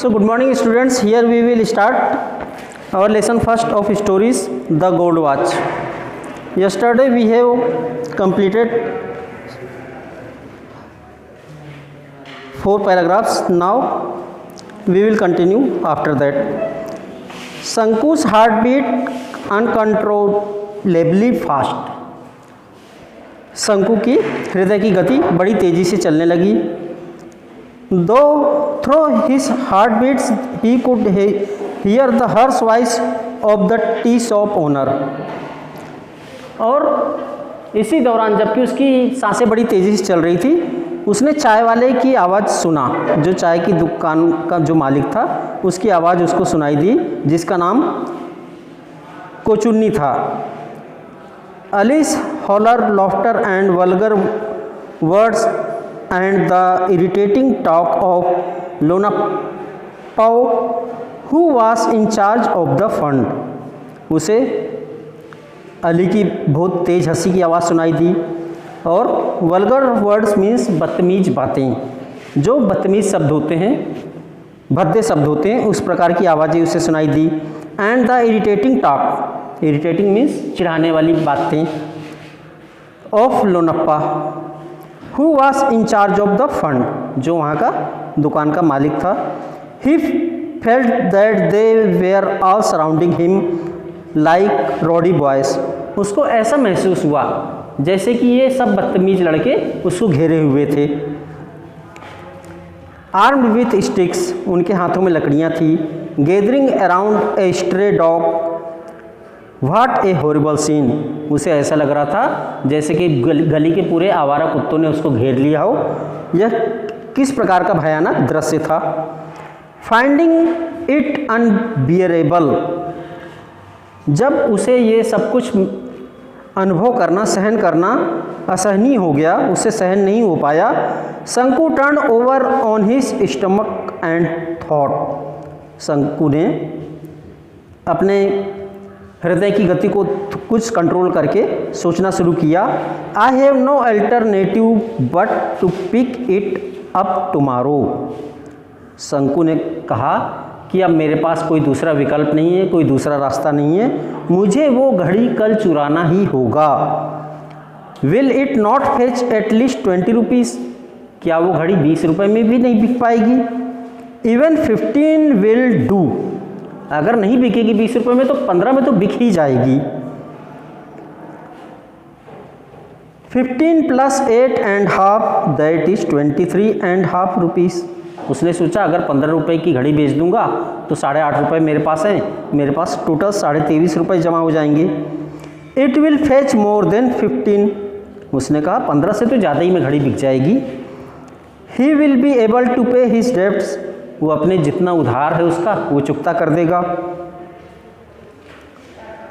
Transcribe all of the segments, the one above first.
So good morning students, here we will start our lesson first of stories, The Gold Watch. Yesterday we have completed 4 paragraphs. Now we will continue after that. Sanku's heartbeat uncontrollably fast. शंकु की हृदय की गति बड़ी तेजी से चलने लगी. दो through his heart beats he could hear the harsh voice of the tea shop owner. और इसी दौरान जबकि उसकी सांसें बड़ी तेज़ी से चल रही थी, उसने चाय वाले की आवाज़ सुना. जो चाय की दुकान का जो मालिक था उसकी आवाज़ उसको सुनाई दी, जिसका नाम कोचुन्नी था. Alice holler laughter and vulgar words and the irritating talk of Lonapao, who was in charge of the fund. उसे अली की बहुत तेज़ हंसी की आवाज़ सुनाई दी और वल्गर वर्ड्स मीन्स बदतमीज बातें, जो बदतमीज शब्द होते हैं, भद्दे शब्द होते हैं, उस प्रकार की आवाज़ें उसे सुनाई दी. And the irritating talk, irritating means चिढ़ाने वाली बातें, of Lonappa who was in charge of the fund, जो वहाँ का दुकान का मालिक था. He felt that they were all surrounding him like rowdy boys. उसको ऐसा महसूस हुआ जैसे कि ये सब बदतमीज लड़के उसको घेरे हुए थे. आर्म्ड विथ स्टिक्स, उनके हाथों में लकड़ियाँ थी. Gathering around a stray dog, what a horrible scene. उसे ऐसा लग रहा था जैसे कि गली के पूरे आवारा कुत्तों ने उसको घेर लिया हो. यह किस प्रकार का भयानक दृश्य था. फाइंडिंग इट अनबियरेबल, जब उसे ये सब कुछ अनुभव करना, सहन करना असहनीय हो गया, उससे सहन नहीं हो पाया. शंकु turn over on his stomach and thought. शंकु ने अपने हृदय की गति को कुछ कंट्रोल करके सोचना शुरू किया. I have no alternative but to pick it up tomorrow. Shanku ने कहा कि अब मेरे पास कोई दूसरा विकल्प नहीं है, कोई दूसरा रास्ता नहीं है, मुझे वो घड़ी कल चुराना ही होगा. Will it not fetch at least 20 rupees. क्या वो घड़ी 20 रुपये में भी नहीं बिक पाएगी. Even 15 will do. अगर नहीं बिकेगी 20 रुपये में तो 15 में तो बिक ही जाएगी. 15 + 8.5 दैट इज 23.5 रुपीज़. उसने सोचा अगर 15 रुपये की घड़ी बेच दूंगा तो 8.5 रुपये मेरे पास हैं, मेरे पास टोटल 23.5 रुपये जमा हो जाएंगे. It will fetch more than 15. उसने कहा 15 से तो ज़्यादा ही में घड़ी बिक जाएगी. He will be able to pay his debts. वो अपने जितना उधार है उसका वो चुकता कर देगा.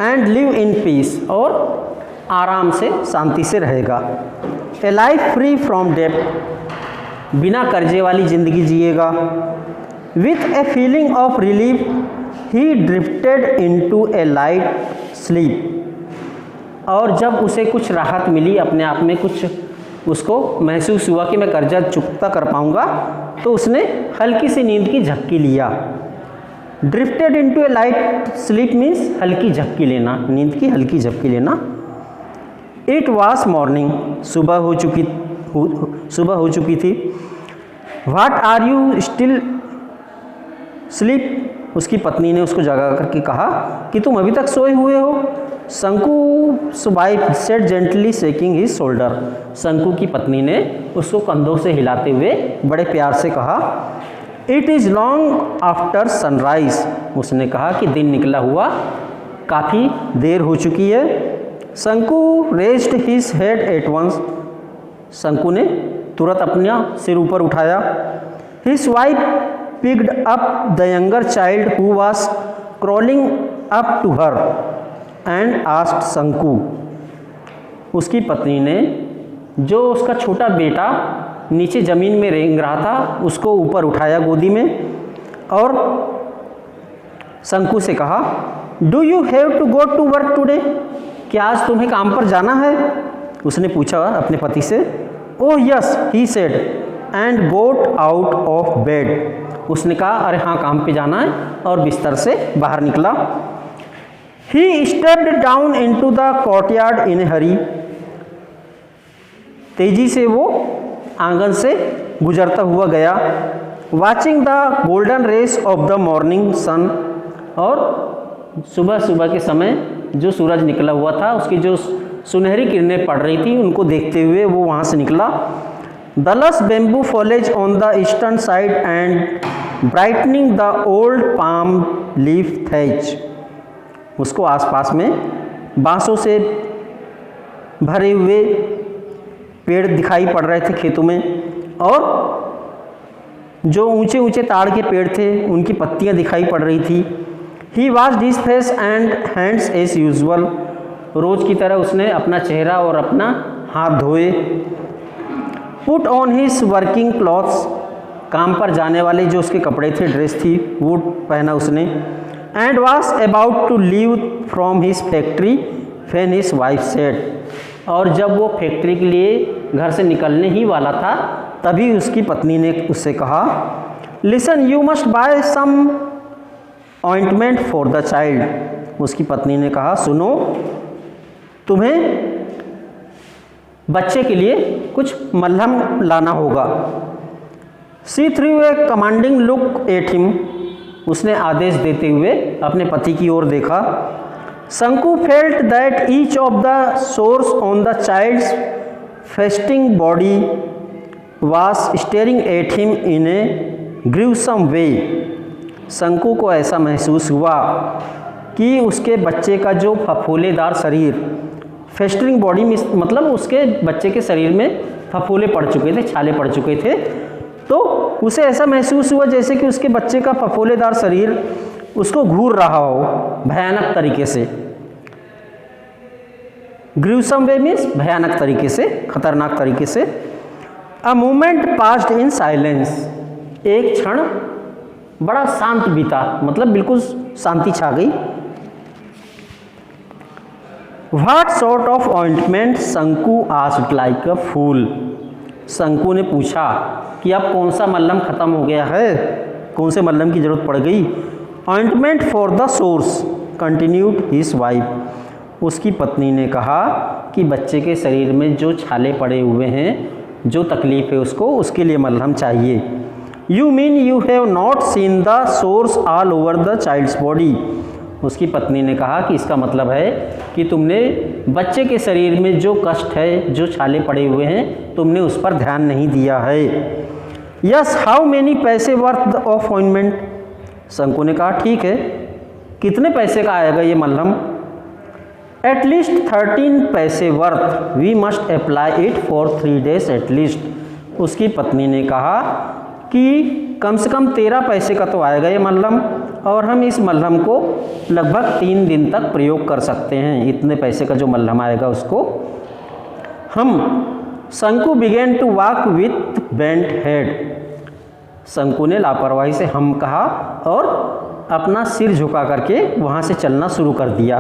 एंड लिव इन पीस, और आराम से शांति से रहेगा. ए लाइफ फ्री फ्रॉम डेब्ट, बिना कर्जे वाली ज़िंदगी जिएगा. With a feeling of relief he drifted into a light sleep. और जब उसे कुछ राहत मिली, अपने आप में कुछ उसको महसूस हुआ कि मैं कर्जा चुकता कर पाऊंगा, तो उसने हल्की सी नींद की झपकी लिया. Drifted into a light sleep means हल्की झपकी लेना, नींद की हल्की झपकी लेना. इट वाज मॉर्निंग, सुबह हो चुकी थी. What are you still sleep. उसकी पत्नी ने उसको जगा करके कहा कि तुम अभी तक सोए हुए हो. शंकु wife said gently shaking his shoulder. शंकु की पत्नी ने उसको कंधों से हिलाते हुए बड़े प्यार से कहा. It is long after sunrise. उसने कहा कि दिन निकला हुआ काफ़ी देर हो चुकी है. Shanku raised his head at once. Shanku ने तुरंत अपना सिर ऊपर उठाया. His wife picked up the younger child who was crawling up to her and asked Shanku. उसकी पत्नी ने जो उसका छोटा बेटा नीचे ज़मीन में रेंग रहा था उसको ऊपर उठाया गोदी में और शंकु से कहा, do you have to go to work today. क्या आज तुम्हें काम पर जाना है. उसने पूछा अपने पति से. Oh yes he said and got out of bed. उसने कहा अरे हाँ काम पे जाना है और बिस्तर से बाहर निकला। He stepped down into the courtyard in a hurry, तेजी से वो आंगन से गुजरता हुआ गया। Watching the golden rays of the morning sun, और सुबह सुबह के समय जो सूरज निकला हुआ था उसकी जो सुनहरी किरणें पड़ रही थी उनको देखते हुए वो वहाँ से निकला। द लस bamboo फॉलेज on the eastern side and brightening the old palm leaf thatch, उसको आसपास में बांसों से भरे हुए पेड़ दिखाई पड़ रहे थे खेतों में, और जो ऊंचे ऊंचे ताड़ के पेड़ थे उनकी पत्तियां दिखाई पड़ रही थी। He washed his face and hands as usual, रोज की तरह उसने अपना चेहरा और अपना हाथ धोए। Put on his working clothes, काम पर जाने वाले जो उसके कपड़े थे, ड्रेस थी, वो पहना उसने। And was about to leave from his factory when his wife said, और जब वो फैक्ट्री के लिए घर से निकलने ही वाला था तभी उसकी पत्नी ने उससे कहा, listen you must buy some ointment for the child. उसकी पत्नी ने कहा, सुनो तुम्हें बच्चे के लिए कुछ मलहम लाना होगा। She threw a commanding look at him, उसने आदेश देते हुए अपने पति की ओर देखा। Shanku felt that each of the sores on the child's festering body was staring at him in a gruesome way. Shanku को ऐसा महसूस हुआ कि उसके बच्चे का जो फफोलेदार शरीर, फेस्टिंग बॉडी मतलब उसके बच्चे के शरीर में फफोले पड़ चुके थे, छाले पड़ चुके थे, तो उसे ऐसा महसूस हुआ जैसे कि उसके बच्चे का फफोलेदार शरीर उसको घूर रहा हो भयानक तरीके से। ग्रूसम वे मीन्स भयानक तरीके से, खतरनाक तरीके से। A moment passed in silence, एक क्षण बड़ा शांत बीता, मतलब बिल्कुल शांति छा गई। व्हाट सॉर्ट ऑफ ऑइंटमेंट शंकु आस्क्ड लाइक अ फूल, शंकु ने पूछा कि अब कौन सा मल्लम ख़त्म हो गया है, कौन से मल्लम की ज़रूरत पड़ गई। Ointment for the source continued his wife, उसकी पत्नी ने कहा कि बच्चे के शरीर में जो छाले पड़े हुए हैं, जो तकलीफ़ है उसको, उसके लिए मलहम चाहिए। You mean you have not seen the sores all over the child's body, उसकी पत्नी ने कहा कि इसका मतलब है कि तुमने बच्चे के शरीर में जो कष्ट है, जो छाले पड़े हुए हैं, तुमने उस पर ध्यान नहीं दिया है। यस हाउ मेनी पैसे वर्थ ऑफ ऑइंटमेंट, शंकु ने कहा ठीक है, कितने पैसे का आएगा ये मलहम। एटलीस्ट 13 पैसे worth, we must apply it for 3 days at least, उसकी पत्नी ने कहा कि कम से कम 13 पैसे का तो आएगा ये मलहम, और हम इस मलहम को लगभग 3 दिन तक प्रयोग कर सकते हैं, इतने पैसे का जो मलहम आएगा उसको हम। Shanku began to walk with bent head, Shanku ने लापरवाही से हम कहा और अपना सिर झुका करके वहाँ से चलना शुरू कर दिया।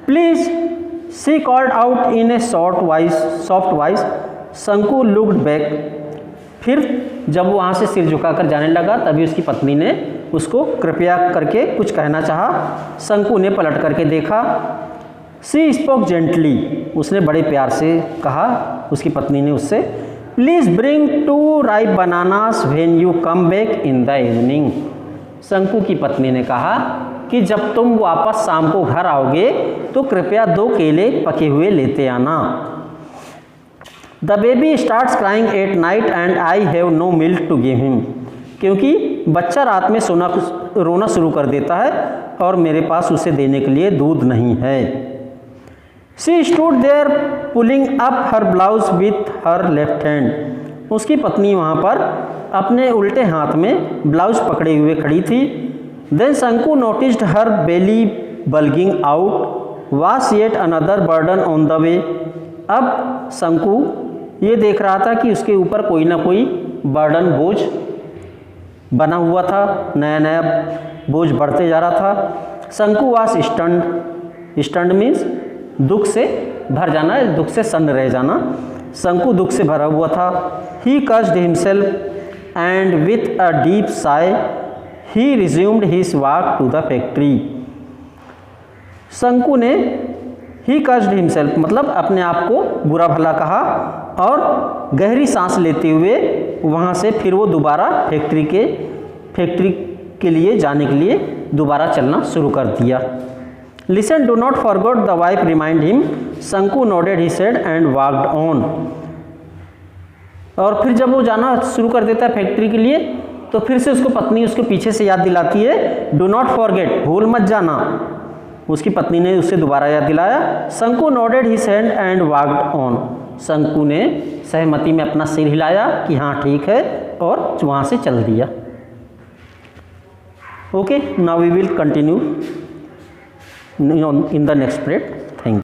Please she called out in a soft voice, Shanku looked back, फिर जब वो वहाँ से सिर झुकाकर जाने लगा तभी उसकी पत्नी ने उसको कृपया करके कुछ कहना चाहा। शंकु ने पलट करके देखा। सी स्पोक जेंटली, उसने बड़े प्यार से कहा, उसकी पत्नी ने उससे, please bring 2 ripe bananas when you come back in the evening, शंकु की पत्नी ने कहा कि जब तुम वापस शाम को घर आओगे तो कृपया 2 केले पके हुए लेते आना। The baby starts crying at night and I have no milk to give him, क्योंकि बच्चा रात में रोना शुरू कर देता है और मेरे पास उसे देने के लिए दूध नहीं है। She stood there pulling up her blouse with her left hand, उसकी पत्नी वहाँ पर अपने उल्टे हाथ में ब्लाउज पकड़े हुए खड़ी थी। Then Shanku noticed her belly bulging out, was yet another burden on the way, अब शंकु ये देख रहा था कि उसके ऊपर कोई ना कोई बर्डन, बोझ बना हुआ था, नया नया बोझ बढ़ते जा रहा था। शंकु वाज स्टन्ड, स्टन्ड मीन्स दुख से भर जाना, दुख से सन्न रह जाना। शंकु दुख से भरा हुआ था। He cursed himself and with a deep sigh he resumed his walk to the factory. शंकु ने ही cursed himself मतलब अपने आप को बुरा भला कहा और गहरी सांस लेते हुए वहाँ से फिर वो दोबारा फैक्ट्री के लिए जाने के लिए दोबारा चलना शुरू कर दिया. Listen, do not forget, the wife remind him. शंकु nodded his head and walked on. और फिर जब वो जाना शुरू कर देता है फैक्ट्री के लिए तो फिर से उसको पत्नी उसके पीछे से याद दिलाती है, डो नॉट फॉरगेट, भूल मत जाना. उसकी पत्नी ने उससे दोबारा याद दिलाया. शंकु nodded his head and walked on. शंकु ने सहमति में अपना सिर हिलाया कि हाँ ठीक है और वहाँ से चल दिया. Okay, now we will continue in the next period.